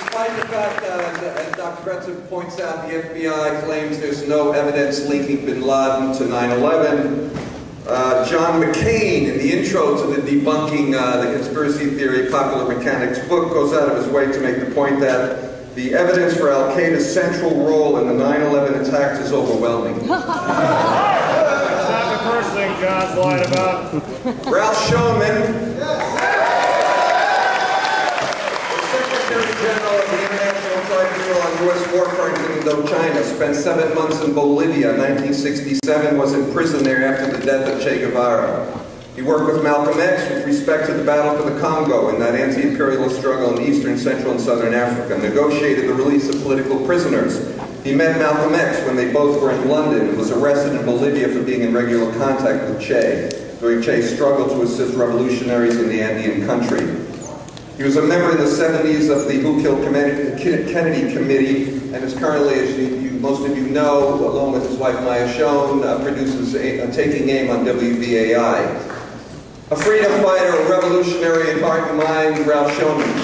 Despite the fact that, as Dr. Benson points out, the FBI claims there's no evidence linking bin Laden to 9/11, John McCain, in the intro to the Debunking the Conspiracy Theory Popular Mechanics book, goes out of his way to make the point that the evidence for Al-Qaeda's central role in the 9/11 attacks is overwhelming. That's not the first thing John's lied about. Ralph Schoenman, General of the International Tribunal on U.S. War Crimes in Indochina, spent 7 months in Bolivia. 1967, was imprisoned there after the death of Che Guevara. He worked with Malcolm X with respect to the battle for the Congo and that anti-imperialist struggle in Eastern, Central, and Southern Africa. Negotiated the release of political prisoners. He met Malcolm X when they both were in London and was arrested in Bolivia for being in regular contact with Che during Che's struggle to assist revolutionaries in the Andean country. He was a member in the 70s of the Who Killed Kennedy Committee, and is currently, as most of you know, along with his wife Maya Schoen, produces Taking Aim on WBAI. A freedom fighter, a revolutionary in heart and mind, Ralph Schoenman.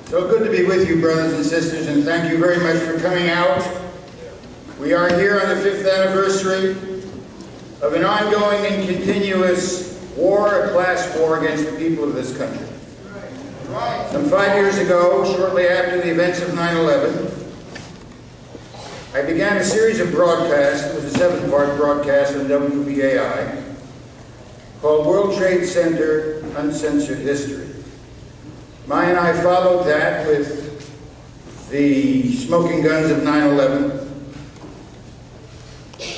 So good to be with you, brothers and sisters, and thank you very much for coming out. We are here on the 5th anniversary of an ongoing and continuous war, a class war against the people of this country. Some 5 years ago, shortly after the events of 9/11, I began a series of broadcasts. It was a 7-part broadcast on WBAI called World Trade Center Uncensored History. Maya and I followed that with the smoking guns of 9/11,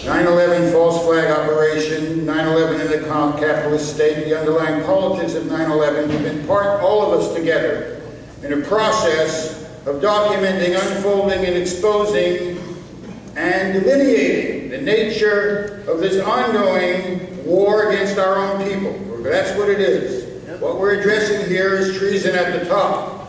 9/11 false flag operation, 9/11 in the capitalist state, the underlying politics of 9/11. We've been part, all of us together, in a process of documenting, unfolding, and exposing and delineating the nature of this ongoing war against our own people. That's what it is. What we're addressing here is treason at the top.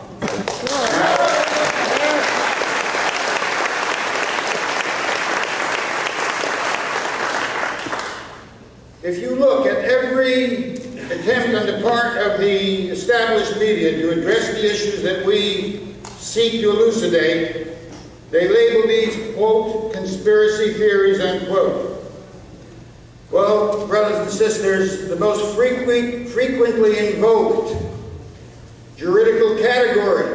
If you look at every attempt on the part of the established media to address the issues that we seek to elucidate, they label these, quote, conspiracy theories, unquote. Well, brothers and sisters, the most frequently invoked juridical category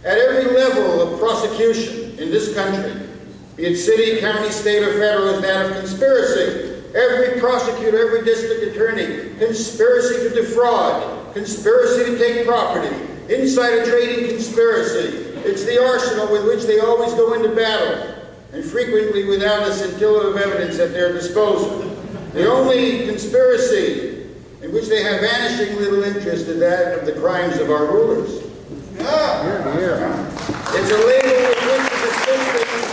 at every level of prosecution in this country, be it city, county, state, or federal, is that of conspiracy. Every prosecutor, every district attorney, conspiracy to defraud, conspiracy to take property, insider trading conspiracy. It's the arsenal with which they always go into battle, and frequently without a scintilla of evidence at their disposal. The only conspiracy in which they have vanishing little interest is that of the crimes of our rulers. It's a label with which to dismiss things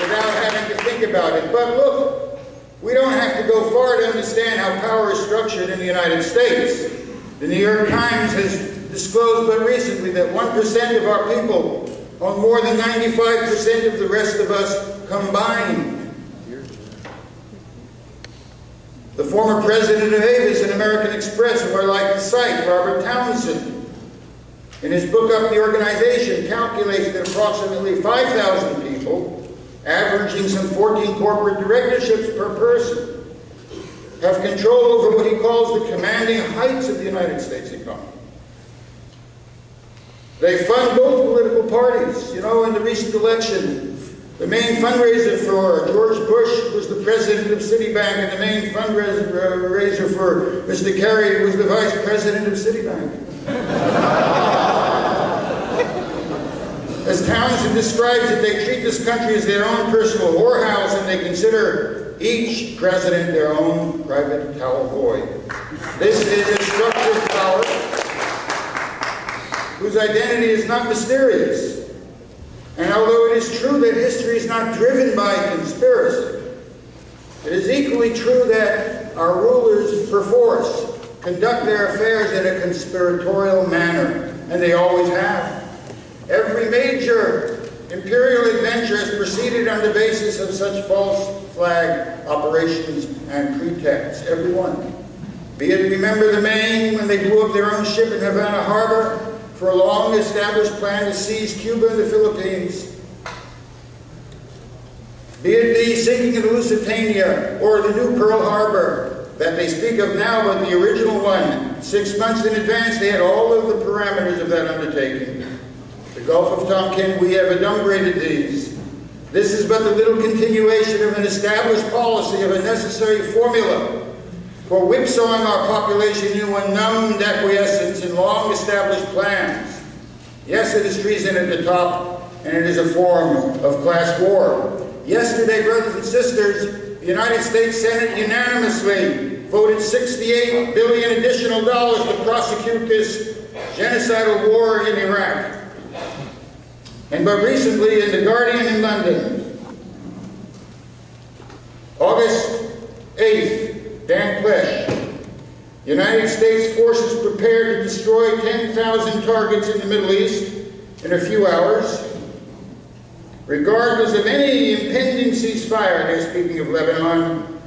without having to think about it. But look, we don't have to go far to understand how power is structured in the United States. The New York Times has disclosed but recently that 1% of our people own more than 95% of the rest of us combined. The former president of Avis and American Express, who I like to cite, Robert Townsend, in his book Up the Organization, calculates that approximately 5,000 people, averaging some 14 corporate directorships per person, have control over what he calls the commanding heights of the United States economy. They fund both political parties. You know, in the recent election, the main fundraiser for George Bush was the president of Citibank, and the main fundraiser for Mr. Kerry was the vice president of Citibank. As Townsend describes it, they treat this country as their own personal whorehouse, and they consider each president their own private cowboy. This is a structured power whose identity is not mysterious. And although it is true that history is not driven by conspiracy, it is equally true that our rulers, perforce, conduct their affairs in a conspiratorial manner, and they always have. Every major imperial adventure has proceeded on the basis of such false flag operations and pretexts. Every one. Be it, remember the Maine when they blew up their own ship in Havana Harbor for a long-established plan to seize Cuba and the Philippines. Be it the sinking of the Lusitania or the new Pearl Harbor that they speak of now, but the original one, 6 months in advance, they had all of the parameters of that undertaking. The Gulf of Tonkin, we have adumbrated these. This is but the little continuation of an established policy, of a necessary formula for whipsawing our population into a numbed acquiescence in long-established plans. Yes, it is treason at the top, and it is a form of class war. Yesterday, brothers and sisters, the United States Senate unanimously voted $68 billion additional to prosecute this genocidal war in Iraq. And but recently, in The Guardian in London, August 8th, Dan Plesh, United States forces prepared to destroy 10,000 targets in the Middle East in a few hours, regardless of any impending ceasefire. They're speaking of Lebanon,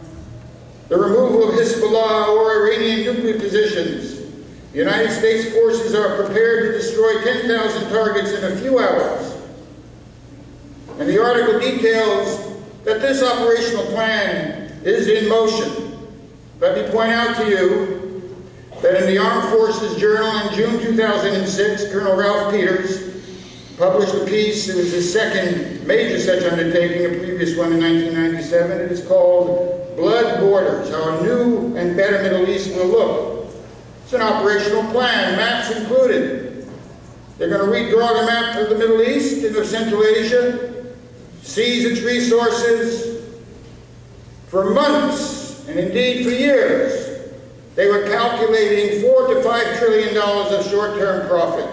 the removal of Hezbollah or Iranian nuclear positions. The United States forces are prepared to destroy 10,000 targets in a few hours. And the article details that this operational plan is in motion. Let me point out to you that in the Armed Forces Journal in June 2006, Colonel Ralph Peters published a piece. It was his second major such undertaking, a previous one in 1997. It is called Blood Borders, How a New and Better Middle East Will Look. It's an operational plan, maps included. They're going to redraw the map of the Middle East and of Central Asia, seize its resources. For months, and indeed for years, they were calculating $4 to $5 trillion of short-term profit.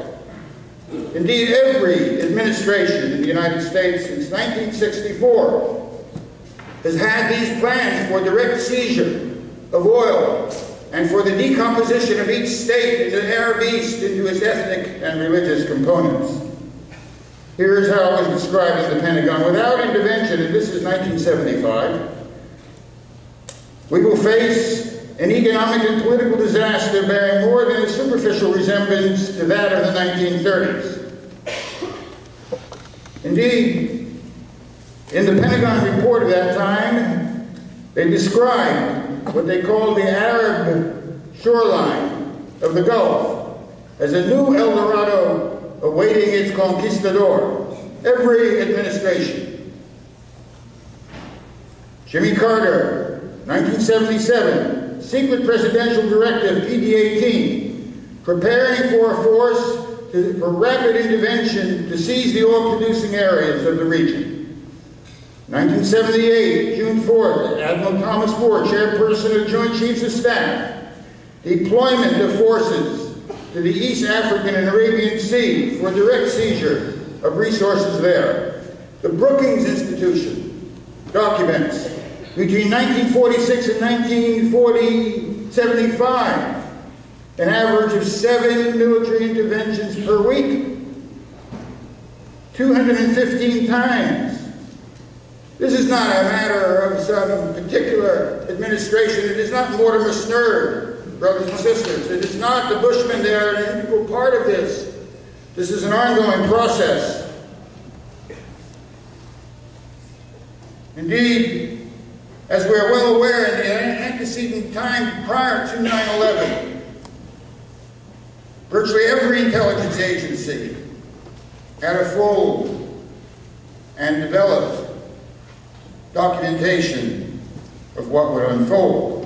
Indeed, every administration in the United States since 1964 has had these plans for direct seizure of oil and for the decomposition of each state in the Arab East into its ethnic and religious components. Here's how it was described in the Pentagon. Without intervention, and this is 1975, we will face an economic and political disaster bearing more than a superficial resemblance to that of the 1930s. Indeed, in the Pentagon report of that time, they described what they called the Arab shoreline of the Gulf as a new El Dorado awaiting its conquistador. Every administration. Jimmy Carter, 1977, secret presidential directive PD-18, preparing for a force for rapid intervention to seize the oil-producing areas of the region. 1978, June 4th, Admiral Thomas Moore, chairperson of Joint Chiefs of Staff, deployment of forces to the East African and Arabian Sea for direct seizure of resources there. The Brookings Institution documents between 1946 and 1975, an average of 7 military interventions per week, 215 times. This is not a matter of some particular administration. It is not Mortimer Snerd, brothers and sisters. It is not the Bushmen. They are an integral part of this. This is an ongoing process. Indeed, as we are well aware, in the antecedent time prior to 9/11, virtually every intelligence agency had a full and developed documentation of what would unfold.